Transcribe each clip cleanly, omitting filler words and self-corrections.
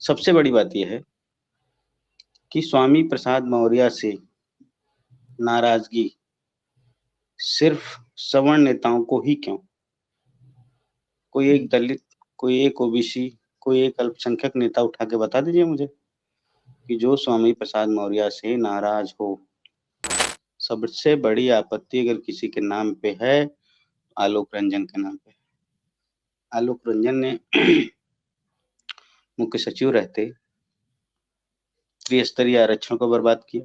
सबसे बड़ी बात ये है कि स्वामी प्रसाद मौर्य से नाराज़गी सिर्फ़ सवर्ण नेताओं को ही क्यों? कोई एक दलित, कोई एक ओबीसी, कोई एक अल्पसंख्यक नेता उठा के बता दीजिए मुझे कि जो स्वामी प्रसाद मौर्य से नाराज़ हो। सबसे बड़ी आपत्ति अगर किसी के नाम पे है, आलोक रंजन के नाम पे। आलोक रंजन ने मुख्य सचिव रहते त्रिस्तरीय आरक्षण को बर्बाद किया।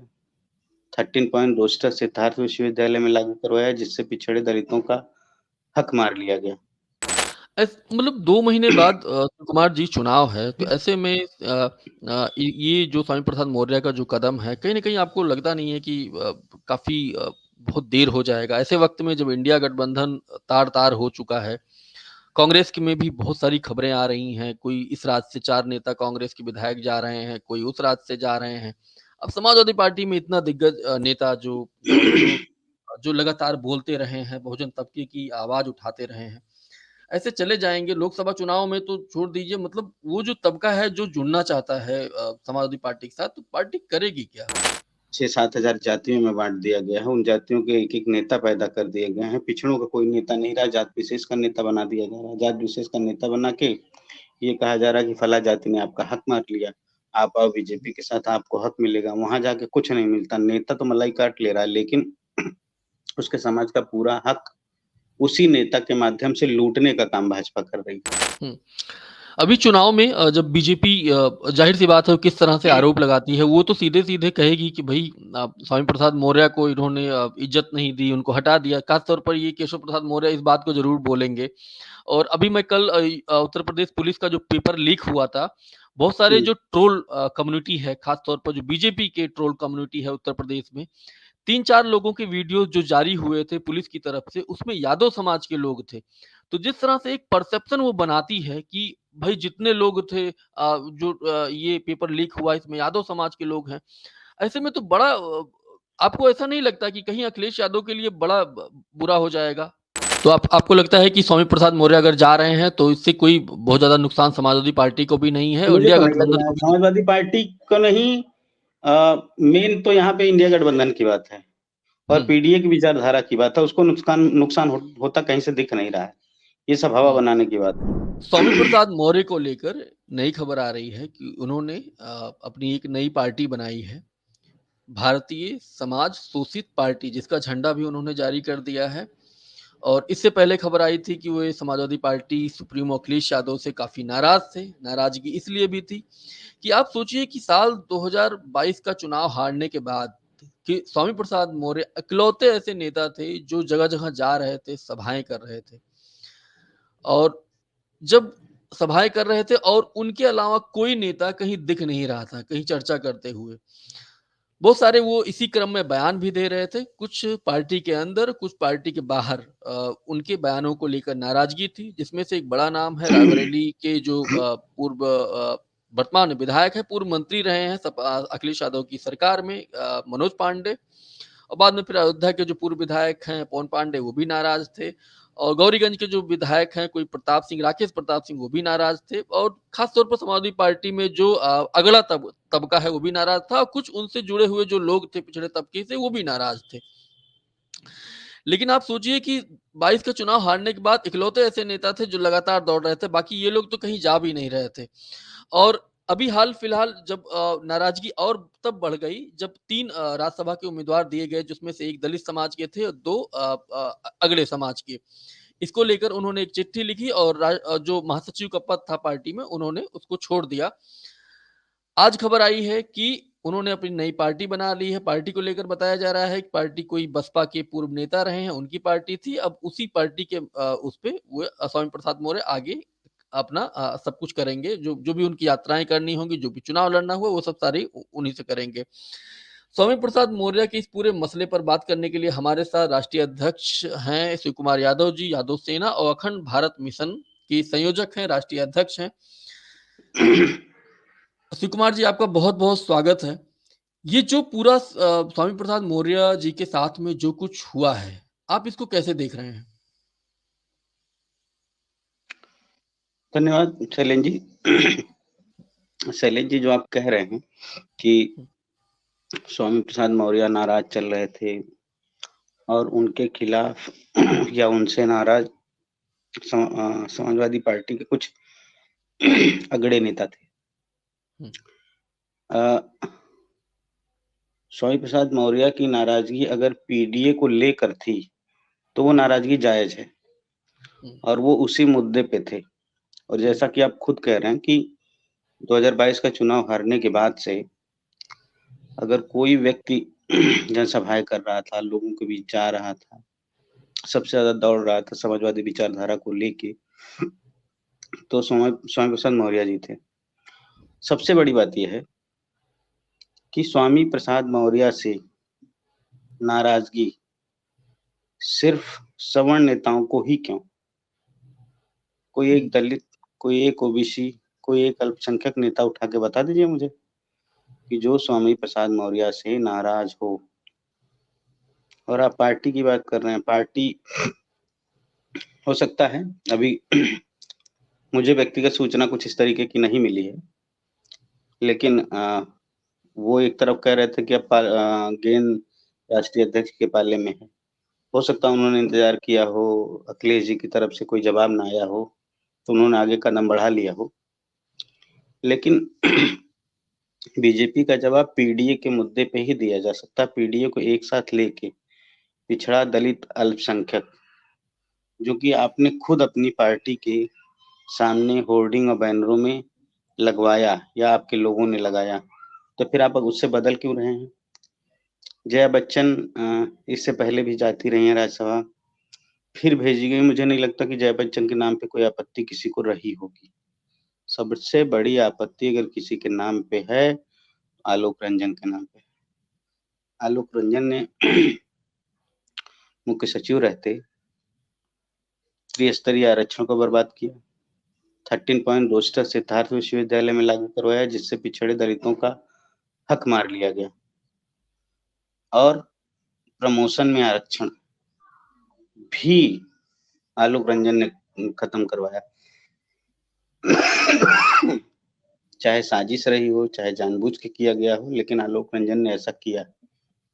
13 पॉइंट रोस्टर सिद्धार्थ विश्वविद्यालय में लागू करवाया जिससे पिछड़े दलितों का हक मार लिया गया। मतलब 2 महीने बाद कुमार जी चुनाव है, तो ऐसे में ये जो स्वामी प्रसाद मौर्य का जो कदम है, कहीं न कहीं आपको लगता नहीं है कि काफ़ी बहुत देर हो जाएगा? ऐसे वक़्त में जब इंडिया गठबंधन तार-तार हो चुका है, कांग्रेस की में भी बहुत सारी खबरें आ रही हैं, कोई इस राज्य से 4 नेता कांग्रेस के विधायक जा रहे हैं, कोई उस राज्य से जा रहे हैं। अब समाजवादी पार्टी में इतना दिग्गज नेता जो लगातार बोलते रहे हैं, बहुजन तबके की आवाज़ उठाते रहे हैं। ऐसे चले जाएँगे लोकसभा चुनाव में तो छोड़ दीजिए मतलब वो जो तबका है जो जुड़ना चाहता है समाजवादी पार्टी के साथ, तो पार्टी करेगी क्या? 6-7 हज़ार जातियों में बाँट दिया गया है, उन जातियों के एक-एक नेता पैदा कर दिए गए हैं, पिछड़ों का कोई नेता नहीं रहा, जात विशेष का नेता बना दिया जा रहा है। जात विशेष का नेता बना के ये कहा जा रहा है कि फला जाति ने आपका हक मार लिया, आप आओ बीजेपी के साथ आपको हक मिलेगा, वहाँ जाके कुछ नहीं मिलता, नेता तो मलाई काट ले रहा है लेकिन उसके समाज का पूरा हक उसी नेता के माध्यम से लूटने का काम भाजपा कर रही है। हुँ। अभी चुनाव में जब बीजेपी ज़ाहिर-सी बात है वो किस तरह से आरोप लगाती है, वो तो सीधे-सीधे कहेगी कि भई स्वामी प्रसाद मौर्य को इन्होंने इज़्ज़त नहीं दी, उनको हटा दिया। ख़ास तौर पर ये केशव प्रसाद मौर्य इस बात को ज़रूर बोलेंगे। और अभी मैं कल उत्तर प्रदेश पुलिस का जो पेपर लीक हुआ था, बहुत सारे हुँ, जो ट्रोल कम्युनिटी है, ख़ास तौर पर जो बीजेपी के ट्रोल कम्युनिटी है उत्तर प्रदेश में, 3-4 लोगों के वीडियो जो जारी हुए थे पुलिस की तरफ से, उसमें यादव समाज के लोग थे। तो जिस तरह से एक परसेप्शन वो बनाती है कि भई जितने लोग थे ये पेपर लीक हुआ इसमें यादव समाज के लोग हैं। ऐसे में तो बड़ा आपको ऐसा नहीं लगता कि कहीं अखिलेश यादव के लिए बड़ा बुरा हो जाएगा? तो आपको लगता है कि स्वामी प्रसाद मौर्य अगर जा रहे हैं तो इससे कोई बहुत ज़्यादा नुकसान समाजवादी पार्टी को भी नहीं है और मुझे इंडिया तो नहीं लग गठबंधन रहा है को भी नहीं। समाजवादी पार्टी को नहीं मेन तो यहाँ पे इंडिया गठबंधन की बात है और हुँ, पीडीए की विचारधारा की बात है, उसको नुकसान नुकसान होता कहीं से दिख नहीं रहा है। ये सब हवा हुँ। बनाने की बात स्वामी है। प्रसाद मौर्य को लेकर नई खबर आ रही है कि उन्होंने अपनी एक नई पार्टी बनाई है, भारतीय समाज शोषित पार्टी जिसका झंडा भी उन्होंने जारी कर दिया है। और इससे पहले खबर आई थी कि वो ये समाजवादी पार्टी सुप्रीमो अखिलेश यादव से काफ़ी नाराज़ थे। नाराज़गी इसलिए भी थी कि आप सोचिए कि साल 2022 का चुनाव हारने के बाद कि स्वामी प्रसाद मौर्य इकलौते ऐसे नेता थे जो जगह-जगह जा रहे थे, सभाएँ कर रहे थे। और जब सभाएँ कर रहे थे और उनके अलावा कोई नेता कहीं दिख नहीं रहा था, कहीं चर्चा करते हुए। बहुत सारे वो इसी क्रम में बयान भी दे रहे थे, कुछ पार्टी के अंदर, कुछ पार्टी के बाहर उनके बयानों को लेकर नाराज़गी थी, जिसमें से एक बड़ा नाम है रायबरेली के जो पूर्व वर्तमान विधायक हैं, पूर्व मंत्री रहे हैं अखिलेश यादव की सरकार में मनोज पांडे और बाद में फिर अयोध्या के जो पूर्व विधायक हैं पवन पांडे वो भी नाराज़ थे और गौरीगंज के जो विधायक हैं कोई प्रताप सिंह राकेश प्रताप सिंह वो भी नाराज़ थे और ख़ास तौर पर समाजवादी पार्टी में जो अगला तबका है वो भी नाराज़ था और कुछ उनसे जुड़े हुए जो लोग थे पिछड़े तबके से वो भी नाराज़ थे। लेकिन आप सोचिए कि 22 का चुनाव हारने के बाद इकलौते ऐसे नेता थे जो लगातार दौड़ रहे थे, बाकी ये लोग तो कहीं जा भी नहीं रहे थे। और अभी हाल-फिलहाल जब नाराज़गी और तब बढ़ गई जब 3 राज्यसभा के उम्मीदवार दिए गए जिसमें से 1 दलित समाज के थे और 2 अगड़े समाज के। इसको लेकर उन्होंने एक चिट्ठी लिखी और जो महासचिव का पद था पार्टी में उन्होंने उसको छोड़ दिया। आज खबर आई है कि उन्होंने अपनी नई पार्टी बना ली है। पार्टी को लेकर बताया जा रहा है कि पार्टी कोई बसपा के पूर्व नेता रहे हैं, उनकी पार्टी थी। अब उसी पार्टी के उस पे वो स्वामी प्रसाद मौर्य आगे अपना सब कुछ करेंगे। जो जो भी उनकी यात्राएँ करनी होंगी, जो भी चुनाव लड़ना हुआ, वो सब सारी उन्हीं से करेंगे। स्वामी प्रसाद मौर्य के इस पूरे मसले पर बात करने के लिए हमारे साथ राष्ट्रीय अध्यक्ष हैं शिव कुमार यादव जी, यादव सेना और अखंड भारत मिशन के संयोजक हैं, राष्ट्रीय अध्यक्ष हैं। शिव कुमार जी, आपका बहुत-बहुत स्वागत है। ये जो पूरा स्वामी प्रसाद मौर्य जी के साथ में जो कुछ हुआ है, आप इसको कैसे देख रहे हैं? धन्यवाद शैलेंद्र जी। शैलेश जी, जो आप कह रहे हैं कि स्वामी प्रसाद मौर्य नाराज चल रहे थे और उनके खिलाफ या उनसे नाराज समाजवादी पार्टी के कुछ अगड़े नेता थे। स्वामी प्रसाद मौर्य की नाराजगी अगर पीडीए को लेकर थी, तो वो नाराजगी जायज है और वो उसी मुद्दे पे थे। और जैसा कि आप खुद कह रहे हैं कि 2022 का चुनाव हारने के बाद से अगर कोई व्यक्ति जनसभाएं कर रहा था, लोगों के बीच जा रहा था, सबसे ज़्यादा दौड़ रहा था समाजवादी विचारधारा को लेके, तो स्वामी प्रसाद मौर्य जी थे। सबसे बड़ी बात ये है कि स्वामी प्रसाद मौर्य से नाराजगी सिर्फ सवर्ण नेताओं को ही क्यों? कोई एक दलित, कोई एक ओबीसी, कोई एक अल्पसंख्यक नेता उठा के बता दीजिए मुझे कि जो स्वामी प्रसाद मौर्य से नाराज हो। और आप पार्टी की बात कर रहे हैं, पार्टी हो सकता है अभी मुझे व्यक्तिगत सूचना कुछ इस तरीके की नहीं मिली है, लेकिन वो एक तरफ कह रहे थे कि अब गेंद राष्ट्रीय अध्यक्ष के पाले में है। हो सकता है उन्होंने इंतजार किया हो, अखिलेश जी की तरफ से कोई जवाब ना आया हो, तो उन्होंने आगे कदम बढ़ा लिया हो। लेकिन बीजेपी का जवाब पीडीए के मुद्दे पे ही दिया जा सकता है। पीडीए को एक साथ लेके पिछड़ा, दलित, अल्पसंख्यक, जो कि आपने खुद अपनी पार्टी के सामने होर्डिंग और बैनरों में लगवाया या आपके लोगों ने लगाया, तो फिर आप उससे बदल क्यों रहे हैं? जया बच्चन इससे पहले भी जाती रही हैं राज्यसभा, फिर भेजी गई। मुझे नहीं लगता कि जया बच्चन के नाम पे कोई आपत्ति किसी को रही होगी। सबसे बड़ी आपत्ति अगर किसी के नाम पे है, आलोक रंजन के नाम पे। आलोक रंजन ने मुख्य सचिव रहते त्रिस्तरीय आरक्षण को बर्बाद किया, 13 पॉइंट रोस्टर सिद्धार्थ विश्वविद्यालय में लागू करवाया, जिससे पिछड़े दलितों का हक मार लिया गया, और प्रमोशन में आरक्षण भी आलोक रंजन ने खत्म करवाया। चाहे साजिश रही हो, चाहे जानबूझ के किया गया हो, लेकिन आलोक रंजन ने ऐसा किया।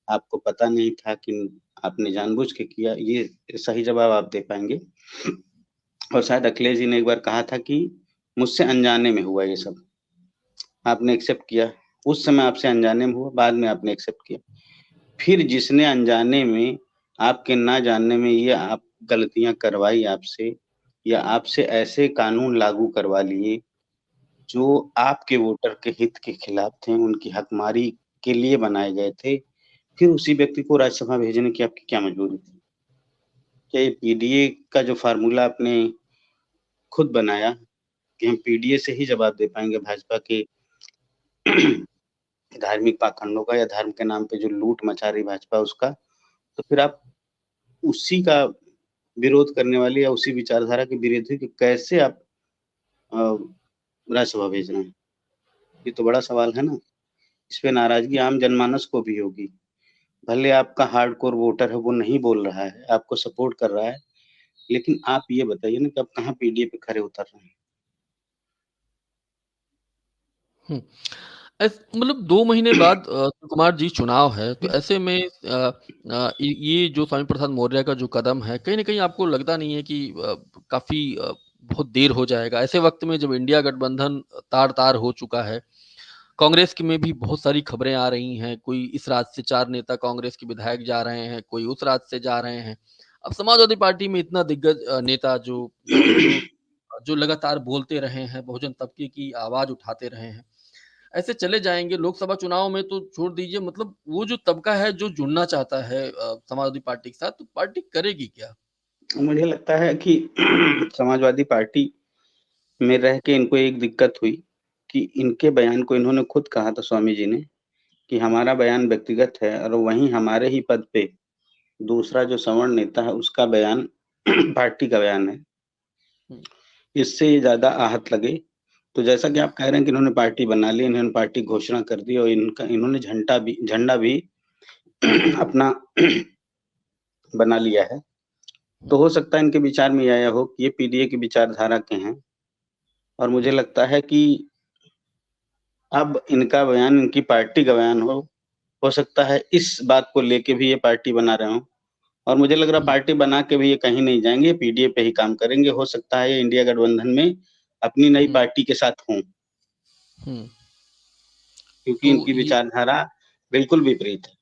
आपको पता नहीं था कि आपने जानबूझ के किया, ये सही जवाब आप दे पाएंगे। और शायद अखिलेश जी ने एक बार कहा था कि मुझसे अनजाने में हुआ ये सब, आपने एक्सेप्ट किया। उस समय आपसे अनजाने में हुआ, बाद में आपने एक्सेप्ट किया। फिर जिसने अनजाने में, आपके ना जानने में ये आप गलतियां करवाई आपसे, या आपसे ऐसे कानून लागू करवा लिए जो आपके वोटर के हित के खिलाफ थे, उनकी हकमारी के लिए बनाए गए थे, फिर उसी व्यक्ति को राज्यसभा भेजने की आपकी क्या मजबूरी थी? क्या ये पीडीए का जो फार्मूला आपने खुद बनाया कि हम पीडीए से ही जवाब दे पाएंगे भाजपा के धार्मिक पाखंडों का, या धर्म के नाम पे जो लूट मचा रही भाजपा उसका, तो फिर आप उसी का विरोध करने वाले या उसी विचारधारा के विरोधी को कैसे आप राज्यसभा भेज रहे हैं? ये तो बड़ा सवाल है ना। इस पे नाराजगी आम जनमानस को भी होगी। भले आपका हार्डकोर वोटर है, वो नहीं बोल रहा है, आपको सपोर्ट कर रहा है, लेकिन आप ये बताइए ना कि आप कहाँ पीडीए पे खरे उतर रहे हैं? मतलब 2 महीने बाद कुमार जी चुनाव है, तो ऐसे में ये जो स्वामी प्रसाद मौर्य का जो कदम है, कहीं न कहीं आपको लगता नहीं है कि काफ़ी बहुत देर हो जाएगा? ऐसे वक़्त में जब इंडिया गठबंधन तार-तार हो चुका है, कांग्रेस की में भी बहुत सारी खबरें आ रही हैं, कोई इस राज्य से 4 नेता कांग्रेस के विधायक जा रहे हैं, कोई उस राज्य से जा रहे हैं। अब समाजवादी पार्टी में इतना दिग्गज नेता जो लगातार बोलते रहे हैं, बहुजन तबके की आवाज़ उठाते रहे हैं। ऐसे चले जाएँगे लोकसभा चुनाव में तो छोड़ दीजिए, मतलब वो जो तबका है जो जुड़ना चाहता है समाजवादी पार्टी के साथ, तो पार्टी करेगी क्या? मुझे लगता है कि समाजवादी पार्टी में रह के इनको एक दिक्कत हुई कि इनके बयान को, इन्होंने खुद कहा था स्वामी जी ने कि हमारा बयान व्यक्तिगत है, और वहीं हमारे ही पद पे दूसरा जो सवर्ण नेता है उसका बयान पार्टी का बयान है। इससे ये ज़्यादा आहत लगे। तो जैसा कि आप कह रहे हैं कि इन्होंने पार्टी बना ली, इन्होंने पार्टी घोषणा कर दी और इन्होंने झंडा भी अपना बना लिया है। तो हो सकता है इनके विचार में ये आया हो कि ये पीडीए की विचारधारा के हैं, और मुझे लगता है कि अब इनका बयान, इनकी पार्टी का बयान हो सकता है इस बात को लेके भी ये पार्टी बना रहे हों, और मुझे लग रहा है पार्टी बना के भी ये कहीं नहीं जाएंगे, पीडीए पे ही काम करेंगे। हो सकता है ये इंडिया गठबंधन में अपनी नई पार्टी के साथ हों, क्योंकि तो इनकी ये विचारधारा बिल्कुल विपरीत है।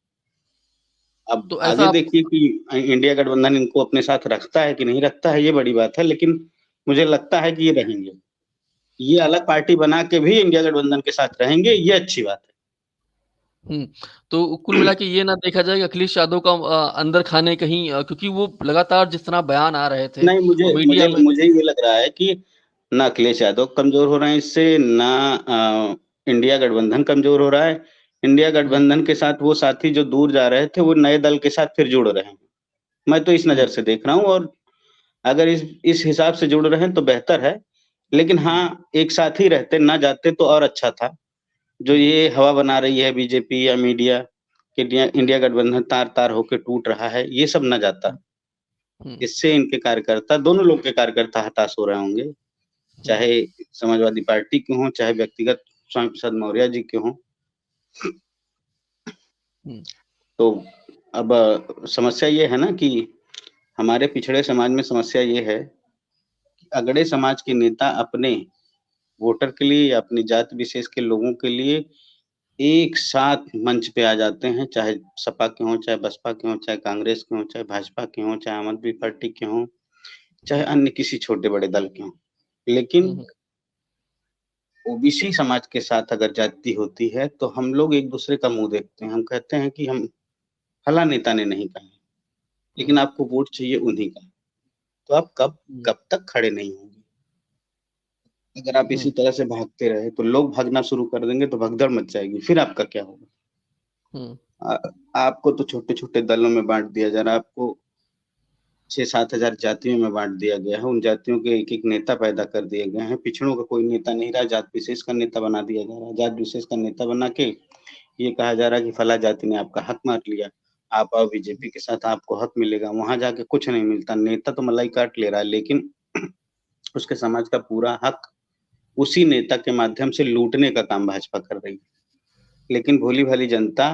अब तो ऐसा आगे आप देखिए कि इंडिया गठबंधन इनको अपने साथ रखता है कि नहीं रखता है, ये बड़ी बात है, लेकिन मुझे लगता है कि ये रहेंगे। ये अलग पार्टी बना के भी इंडिया गठबंधन के साथ रहेंगे, ये अच्छी बात है। तो कुल मिला के ये ना देखा जाए कि अखिलेश यादव का अंदर खाने कहीं क्योंकि वो लगातार जिस तरह बयान आ रहे थे नहीं, मुझे और मुझे मीडिया में मुझे ये लग रहा है कि ना अखिलेश यादव कमजोर हो रहे हैं इससे, ना इंडिया गठबंधन कमजोर हो रहा है। इंडिया हुँ, गठबंधन के साथ वो साथी जो दूर जा रहे थे, वो नए दल के साथ फिर जुड़ रहे हैं। मैं तो इस हुँ, नज़र से देख रहा हूँ, और अगर इस हिसाब से जुड़ रहे हैं तो बेहतर है। लेकिन हाँ, एक साथ ही रहते, ना जाते तो और अच्छा था। जो ये हवा बना रही है बीजेपी या मीडिया कि इंडिया गठबंधन तार-तार होके टूट रहा है, ये सब ना जाता। हुँ, इससे इनके कार्यकर्ता, दोनों लोग के कार्यकर्ता हताश हो रहे होंगे, हुँ, चाहे समाजवादी पार्टी के हों, चाहे व्यक्तिगत स्वामी प्रसाद मौर्य जी के हों। हुँ, तो अब समस्या ये है ना कि हमारे पिछड़े समाज में समस्या ये है कि अगड़े समाज के नेता अपने वोटर के लिए या अपनी जाति विशेष के लोगों के लिए एक साथ मंच पे आ जाते हैं, चाहे सपा के हों, चाहे बसपा के हों, चाहे कांग्रेस के हों, चाहे भाजपा के हों, चाहे आम आदमी पार्टी के हों, चाहे हुँ, अन्य किसी छोटे-बड़े दल के हों। हुँ, लेकिन हुँ, ओबीसी समाज के साथ अगर जाति होती है, तो हम लोग एक-दूसरे का मुँह देखते हैं। हम कहते हैं कि हम फलाँ नेता ने नहीं कहा, हुँ, लेकिन आपको वोट चाहिए उन्हीं का। तो आप कब हुँ, कब तक खड़े नहीं होंगे? अगर आप हुँ, इसी तरह से भागते रहे, तो लोग भागना शुरू कर देंगे, तो भगदड़ मच जाएगी, फिर आपका क्या होगा? हुँ, अ, आपको तो छोटे-छोटे दलों में बाँट दिया जा रहा है, आपको 6-7 हज़ार जातियों में बाँट दिया गया है, उन जातियों के एक-एक नेता पैदा कर दिए गए हैं, पिछड़ों का कोई नेता नहीं रहा, जात विशेष का नेता बना दिया जा रहा है। जात विशेष का नेता बना के ये कहा जा रहा है कि फलाँ जाति ने आपका हक मार लिया, आप आओ बीजेपी के साथ आपको हक मिलेगा, वहाँ जाके कुछ नहीं मिलता, नेता तो मलाई काट ले रहा है, लेकिन उसके समाज का पूरा हक उसी नेता के माध्यम से लूटने का काम भाजपा कर रही है। लेकिन भोली-भाली जनता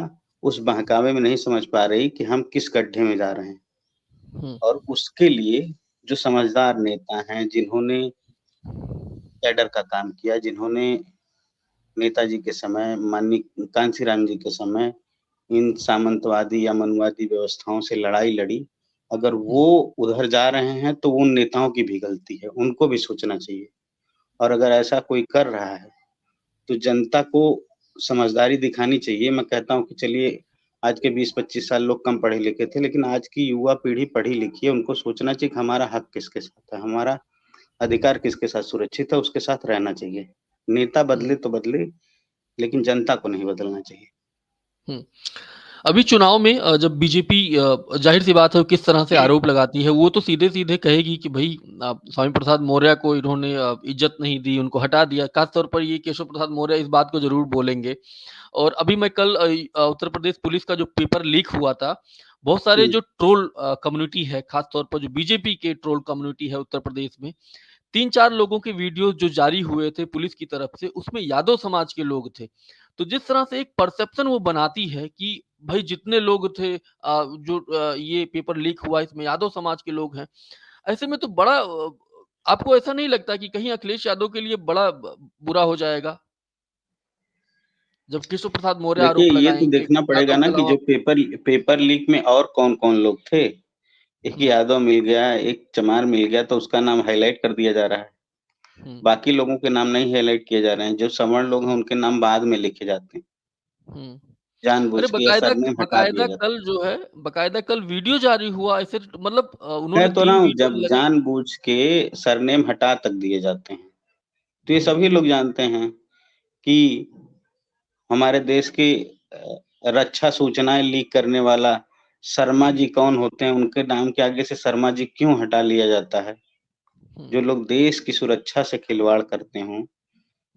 उस बहकावे में नहीं समझ पा रही कि हम किस गड्ढे में जा रहे हैं, हुँ, और उसके लिए जो समझदार नेता हैं, जिन्होंने कैडर का काम किया, जिन्होंने नेताजी के समय, माननीय कांशीराम जी के समय इन सामंतवादी या मनुवादी व्यवस्थाओं से लड़ाई लड़ी, अगर हुँ, वो उधर जा रहे हैं, तो उन नेताओं की भी गलती है, उनको भी सोचना चाहिए। और अगर ऐसा कोई कर रहा है, तो जनता को समझदारी दिखानी चाहिए। मैं कहता हूँ कि चलिए, आज के 20-25 साल लोग कम पढ़े-लिखे थे, लेकिन आज की युवा पीढ़ी पढ़ी-लिखी है, उनको सोचना चाहिए कि हमारा हक किसके साथ है, हमारा अधिकार किसके साथ सुरक्षित है, उसके साथ रहना चाहिए। नेता हुँ, बदले तो बदले, लेकिन जनता को नहीं बदलना चाहिए। हुँ। अभी चुनाव में जब बीजेपी ज़ाहिर-सी बात है किस तरह से आरोप लगाती है, वो तो सीधे-सीधे कहेगी कि भई स्वामी प्रसाद मौर्य को इन्होंने इज़्ज़त नहीं दी, उनको हटा दिया। ख़ास तौर पर ये केशव प्रसाद मौर्य इस बात को ज़रूर बोलेंगे। और अभी मैं कल उत्तर प्रदेश पुलिस का जो पेपर लीक हुआ था, बहुत सारे हुँ, जो ट्रोल कम्युनिटी है, ख़ास तौर पर जो बीजेपी के ट्रोल कम्युनिटी है उत्तर प्रदेश में, 3-4 लोगों के वीडियो जो जारी हुए थे पुलिस की तरफ से, उसमें यादव समाज के लोग थे। तो जिस तरह से एक परसेप्शन वो बनाती है कि भई जितने लोग थे ये पेपर लीक हुआ इसमें यादव समाज के लोग हैं। ऐसे में तो बड़ा आपको ऐसा नहीं लगता कि कहीं अखिलेश यादव के लिए बड़ा बुरा हो जाएगा? जब केशव प्रसाद मौर्य देखिए, आरोप ये तो लगाएँगे, देखना पड़ेगा यादव ना के कि अलावा जो पेपर लीक में और कौन-कौन लोग थे। एक हुँ, यादव मिल गया, एक चमार मिल गया, तो उसका नाम हाइलाइट कर दिया जा रहा है। हुँ, बाकी लोगों के नाम नहीं हाइलाइट किए जा रहे हैं। जो सवर्ण लोग हैं, हुँ, उनके नाम बाद में लिखे जाते हैं, हुँ। जानबूझ अरे के या सरनेम हटा दिया जाता है। बकायदा कल वीडियो जारी हुआ ऐसे मतलब कह उन्होंने तो रहा 3 हूँ, वीडियो जब लगे जानबूझ के सरनेम हटा तक दिए जाते हैं, तो ये हुँ, सभी लोग जानते हैं कि हमारे देश की रक्षा सूचनाएँ लीक करने वाला शर्मा जी कौन होते हैं, उनके नाम के आगे से शर्मा जी क्यों हटा लिया जाता है। हुँ, जो लोग देश की सुरक्षा से खिलवाड़ करते हों,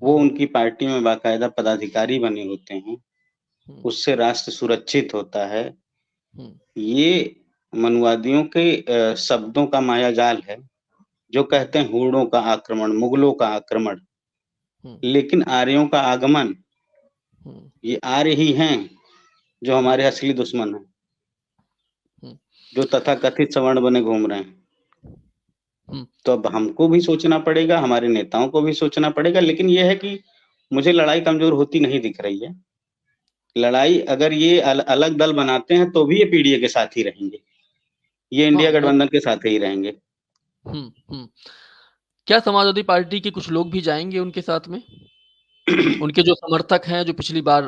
वो हुँ, उनकी पार्टी में बाकायदा पदाधिकारी बने होते हैं, हुँ, उससे राष्ट्र सुरक्षित होता है। हुँ, ये मनुवादियों के शब्दों का मायाजाल है, जो हुँ, कहते हैं हूणों का आक्रमण, मुगलों का आक्रमण, हुँ, लेकिन आर्यों का आगमन ये आर्य ही हैं जो हमारे असली दुश्मन हैं, जो तथाकथित सवर्ण बने घूम रहे हैं। तो अब हमको भी सोचना पड़ेगा, हमारे नेताओं को भी सोचना पड़ेगा, लेकिन ये है कि मुझे लड़ाई कमजोर होती नहीं दिख रही है। लड़ाई अगर ये अलग दल बनाते हैं तो भी ये पीडीए के साथ ही रहेंगे, ये इंडिया गठबंधन के साथ ही रहेंगे। क्या समाजवादी पार्टी के कुछ लोग भी जाएंगे उनके साथ में? उनके जो समर्थक हैं, जो पिछली बार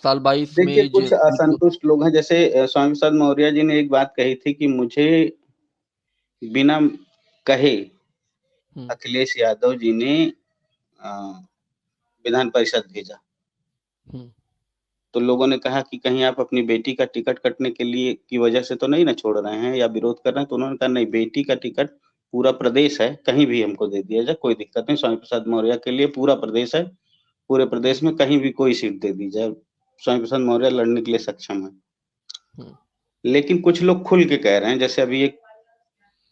साल 22 देखिए, में कुछ असंतुष्ट लोग हैं, जैसे स्वामी प्रसाद मौर्य जी ने एक बात कही थी कि मुझे बिना कहे अखिलेश यादव जी ने विधान परिषद भेजा। तो लोगों ने कहा कि कहीं आप अपनी बेटी का टिकट कटने के लिए की वजह से तो नहीं ना छोड़ रहे हैं या विरोध कर रहे हैं? तो उन्होंने कहा नहीं, बेटी का टिकट पूरा प्रदेश है, कहीं भी हमको दे दिया जाए, कोई दिक्कत नहीं। स्वामी प्रसाद मौर्य के लिए पूरा प्रदेश है, पूरे प्रदेश में कहीं भी कोई सीट दे दी जाए, स्वामी प्रसाद मौर्य लड़ने के लिए सक्षम है। लेकिन कुछ लोग खुल के कह रहे हैं, जैसे अभी एक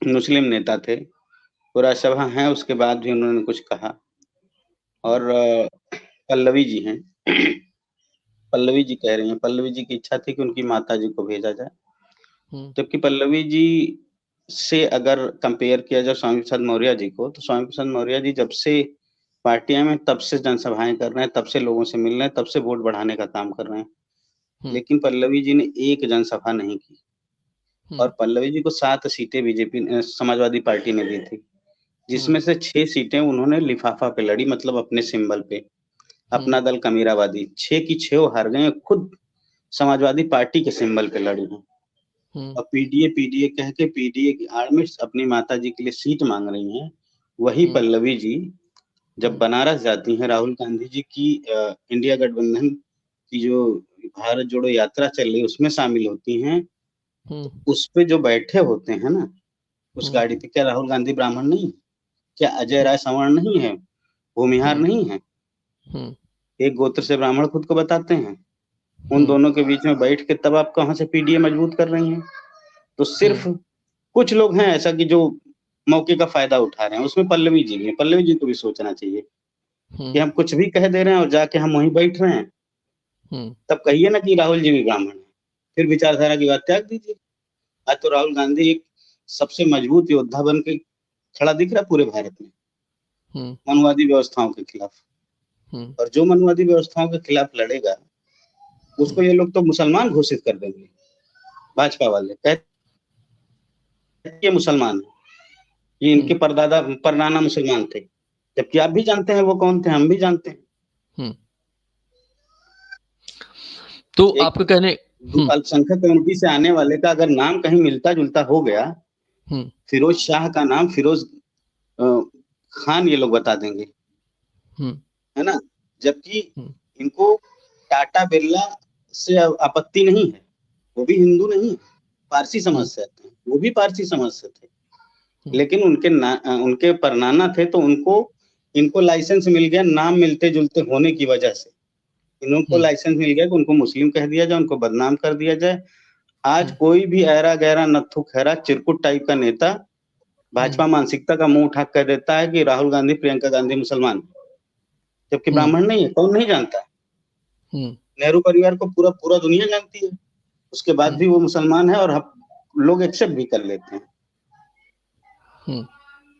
मुस्लिम नेता थे, वो राज्यसभा हैं, उसके बाद भी उन्होंने कुछ कहा। और पल्लवी जी हैं, पल्लवी जी कह रही हैं, पल्लवी जी की इच्छा थी कि उनकी माताजी को भेजा जाए। जबकि पल्लवी जी से अगर कंपेयर किया जाए स्वामी प्रसाद मौर्य जी को, तो स्वामी प्रसाद मौर्य जी जब से पार्टियां में, तब से जनसभाएं कर रहे हैं, तब से लोगों से मिल रहे हैं, तब से वोट बढ़ाने का काम कर रहे हैं। लेकिन पल्लवी जी ने एक जनसभा नहीं की। और पल्लवी जी को 7 सीटें बीजेपी समाजवादी पार्टी ने दी थी, जिसमें से 6 सीटें उन्होंने लिफाफा पे लड़ी, मतलब अपने सिंबल पे, अपना दल कमीरावादी। 6 की 6 हार गए, खुद समाजवादी पार्टी के सिंबल पे लड़ी हैं। और पीडीए कह के पीडीए की आड़ में अपनी माता जी के लिए सीट मांग रही हैं। वही पल्लवी जी जब बनारस जाती हैं, राहुल गांधी जी की इंडिया गठबंधन की जो भारत जोड़ो यात्रा चल रही है उसमें शामिल होती हैं, तो उस पे जो बैठे होते हैं ना, उस गाड़ी पे, क्या राहुल गांधी ब्राह्मण नहीं? क्या अजय राय सवर्ण नहीं है? भूमिहार नहीं है? एक गोत्र से ब्राह्मण खुद को बताते हैं। उन दोनों के बीच में बैठ के तब आप कहां से पीडीए मजबूत कर रही हैं? तो सिर्फ कुछ लोग हैं ऐसा कि जो मौके का फायदा उठा रहे हैं, उसमें पल्लवी जी भी हैं। पल्लवी जी को भी सोचना चाहिए कि हम कुछ भी कह दे रहे हैं और जाके हम वहीं बैठ रहे हैं। तब कहिए ना कि राहुल जी भी ब्राह्मण है, फिर विचारधारा की बात त्याग दीजिए। आज तो राहुल गांधी एक सबसे मजबूत योद्धा बन के खड़ा दिख रहा है पूरे भारत में, मनवादी व्यवस्थाओं के खिलाफ। और जो मनवादी व्यवस्थाओं के खिलाफ लड़ेगा, उसको ये लोग तो मुसलमान घोषित कर देंगे, भाजपा वाले ये मुसलमान है, ये इनके परदादा परनाना मुसलमान थे, जबकि आप भी जानते हैं वो कौन थे, हम भी जानते हैं। तो आपके कहने अल्पसंख्यक कम्युनिटी से आने वाले का अगर नाम कहीं मिलता जुलता हो गया, फिरोज शाह का नाम फिरोज खान ये लोग बता देंगे, है ना? जबकि इनको टाटा बिरला से आपत्ति नहीं है, वो भी हिंदू नहीं, पारसी समाज से आते हैं, वो भी पारसी समाज से थे, लेकिन उनके परनाना थे, तो इनको लाइसेंस मिल गया नाम मिलते जुलते होने की वजह से। इनको लाइसेंस मिल गया कि उनको मुस्लिम कह दिया जाए, उनको बदनाम कर दिया जाए। आज कोई भी ऐरा गहरा नत्थु खैरा चिरकुट टाइप का नेता भाजपा मानसिकता का मुंह उठा कर देता है कि राहुल गांधी प्रियंका गांधी मुसलमान, जबकि ब्राह्मण नहीं है। कौन नहीं जानता है? नेहरू परिवार को पूरा दुनिया जानती है, उसके बाद भी वो मुसलमान है और लोग एक्सेप्ट भी कर लेते हैं।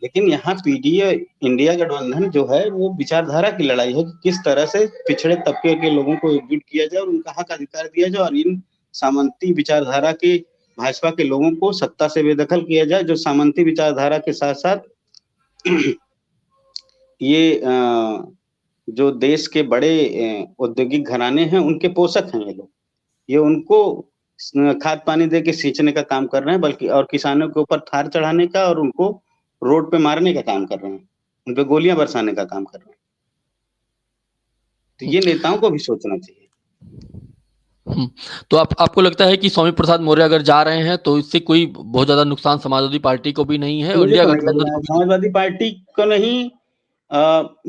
लेकिन यहाँ पीडीए इंडिया गठबंधन जो है वो विचारधारा की लड़ाई है कि किस तरह से पिछड़े तबके के लोगों को एकजुट किया जाए और उनका हक अधिकार दिया जाए, और इन सामंती विचारधारा के भाजपा के लोगों को सत्ता से बेदखल किया जाए, जो सामंती विचारधारा के साथ साथ ये जो देश के बड़े औद्योगिक घराने हैं उनके पोषक हैं ये लोग, ये उनको खाद पानी दे के सींचने का काम कर रहे हैं, बल्कि और किसानों के ऊपर थार चढ़ाने का और उनको रोड पे मारने का काम कर रहे हैं, उन पे गोलियां बरसाने का काम कर रहे हैं। तो ये नेताओं को भी सोचना चाहिए। तो आपको लगता है कि स्वामी प्रसाद मौर्य अगर जा रहे हैं तो इससे कोई बहुत ज्यादा नुकसान समाजवादी पार्टी को भी नहीं है, मुझे तो नहीं लग रहा है समाजवादी पार्टी को नहीं,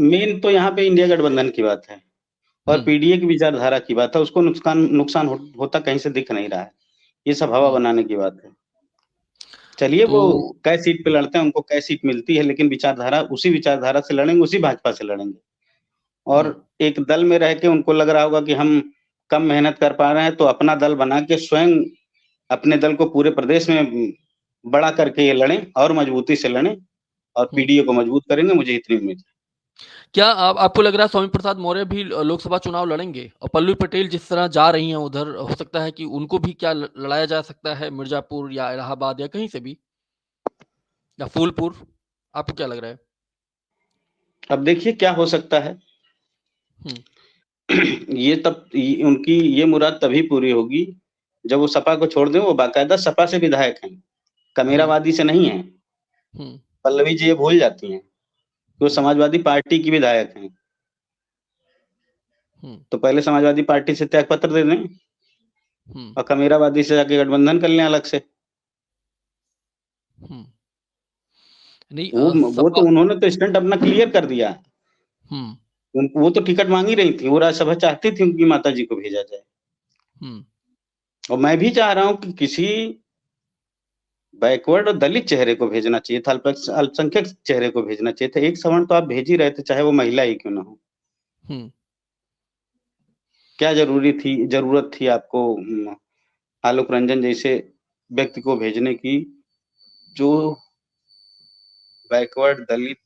मेन तो यहाँ पे इंडिया गठबंधन की बात है और पीडीए की विचारधारा की बात है, उसको नुकसान होता कहीं से दिख नहीं रहा है, ये सब हवा बनाने की बात है। चलिए वो कै सीट पे लड़ते हैं, उनको कै सीट मिलती है, लेकिन विचारधारा उसी विचारधारा से लड़ेंगे, उसी भाजपा से लड़ेंगे। और एक दल में रह के उनको लग रहा होगा कि हम कम मेहनत कर पा रहे हैं, तो अपना दल बना के स्वयं अपने दल को पूरे प्रदेश में बड़ा करके ये लड़ें और मजबूती से लड़ें और पीडीए को मजबूत करेंगे, मुझे इतनी उम्मीद है। क्या आपको लग रहा है स्वामी प्रसाद मौर्य भी लोकसभा चुनाव लड़ेंगे? और पल्लवी पटेल जिस तरह जा रही हैं उधर, हो सकता है कि उनको भी क्या लड़ाया जा सकता है मिर्ज़ापुर या इलाहाबाद या कहीं से भी? या फूलपुर? आपको क्या लग रहा है? अब देखिए क्या हो सकता है। उनकी ये मुराद तभी पूरी होगी जब वो सपा को छोड़ दें, वो बाकायदा सपा से विधायक हैं, कमेरावादी से नहीं हैं। पल्लवी जी ये भूल जाती हैं, वो समाजवादी पार्टी की विधायक हैं। तो पहले समाजवादी पार्टी से त्याग पत्र दे दें और कमेरावादी से जाके गठबंधन कर लें अलग से। नहीं, वो तो उन्होंने तो स्टंट अपना क्लियर कर दिया। वो तो टिकट मांग ही रही थी, वो राज्यसभा चाहती थी उनकी माताजी को भेजा जाए। और मैं भी चाह रहा हूँ कि किसी बैकवर्ड और दलित चेहरे को भेजना चाहिए था, अल्पसंख्यक चेहरे को भेजना चाहिए था। एक सवर्ण तो आप भेज ही रहे थे, चाहे वो महिला ही क्यों ना हो। क्या जरूरत थी आपको आलोक रंजन जैसे व्यक्ति को भेजने की, जो बैकवर्ड दलित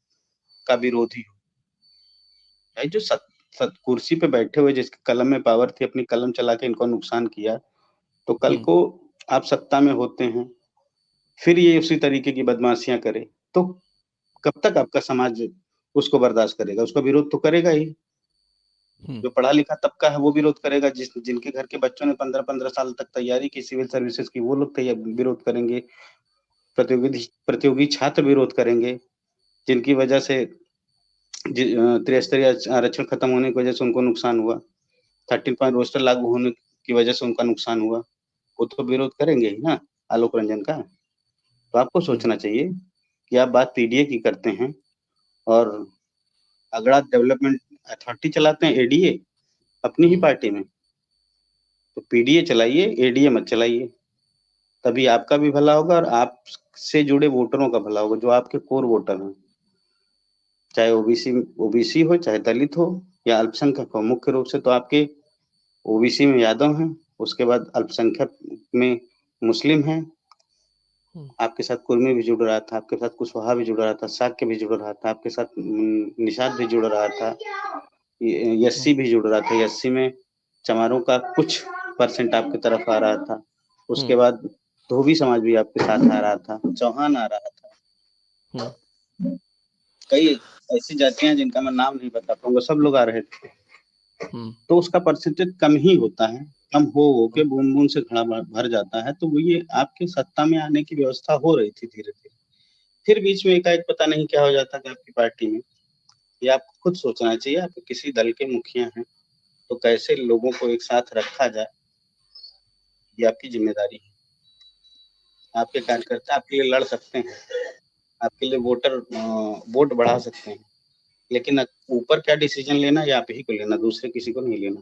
का विरोधी हो, जो कुर्सी पे बैठे हुए जिसके कलम में पावर थी, अपनी कलम चला के इनको नुकसान किया, तो कल को आप सत्ता में होते हैं, फिर ये उसी तरीके की बदमाशियां करे, तो कब तक आपका समाज उसको बर्दाश्त करेगा? उसका विरोध तो करेगा ही। जो पढ़ा लिखा तबका है वो विरोध करेगा, जिनके घर के बच्चों ने 15-15 साल तक तैयारी की सिविल सर्विसेज की, वो लोग विरोध करेंगे। प्रतियोगी छात्र विरोध करेंगे, जिनकी वजह से त्रिस्तरीय आरक्षण खत्म होने की वजह से उनको नुकसान हुआ, 13 पॉइंट रोस्टर लागू होने की वजह से उनका नुकसान हुआ, वो तो विरोध करेंगे ही ना आलोक रंजन का। तो आपको सोचना चाहिए कि आप बात पीडीए की करते हैं और अगड़ा डेवलपमेंट अथॉरिटी चलाते हैं, एडीए अपनी ही पार्टी में, तो पीडीए चलाइए, एडीए मत चलाइए, तभी आपका भी भला होगा और आपसे जुड़े वोटरों का भला होगा, जो आपके कोर वोटर हैं, चाहे ओबीसी हो, चाहे दलित हो या अल्पसंख्यक हो। मुख्य रूप से तो आपके ओबीसी में यादव हैं, उसके बाद अल्पसंख्यक में मुस्लिम हैं, आपके साथ कुर्मी भी जुड़ रहा था, आपके साथ कुशवाहा भी जुड़ रहा था, साक्य भी जुड़ रहा था, आपके साथ निषाद भी जुड़ रहा था, एससी भी जुड़ रहा था। एससी में चमारों का कुछ परसेंट आपकी तरफ आ रहा था, उसके बाद धोबी समाज भी आपके साथ आ रहा था, चौहान आ रहा था, कई ऐसी जातियां जिनका मैं नाम नहीं बता पाऊंगा, सब लोग आ रहे थे। तो उसका परसेंटेज कम ही होता है, कम हो के बूंद बूंद से घड़ा भर जाता है। तो वो ये आपके सत्ता में आने की व्यवस्था हो रही थी धीरे धीरे, फिर बीच में एकाएक पता नहीं क्या हो जाता है आपकी पार्टी में। ये आपको खुद सोचना चाहिए, आप किसी दल के मुखिया हैं तो कैसे लोगों को एक साथ रखा जाए, ये आपकी जिम्मेदारी है। आपके कार्यकर्ता आपके लिए लड़ सकते हैं, आपके लिए वोट बढ़ा सकते हैं, लेकिन ऊपर क्या डिसीजन लेना ये आप ही को लेना, दूसरे किसी को नहीं लेना।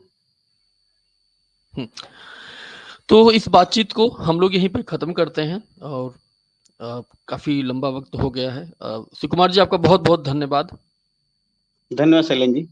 तो इस बातचीत को हम लोग यहीं पर खत्म करते हैं और काफी लंबा वक्त हो गया है। शिव कुमार जी, आपका बहुत बहुत धन्यवाद। धन्यवाद शैलेंद्र जी।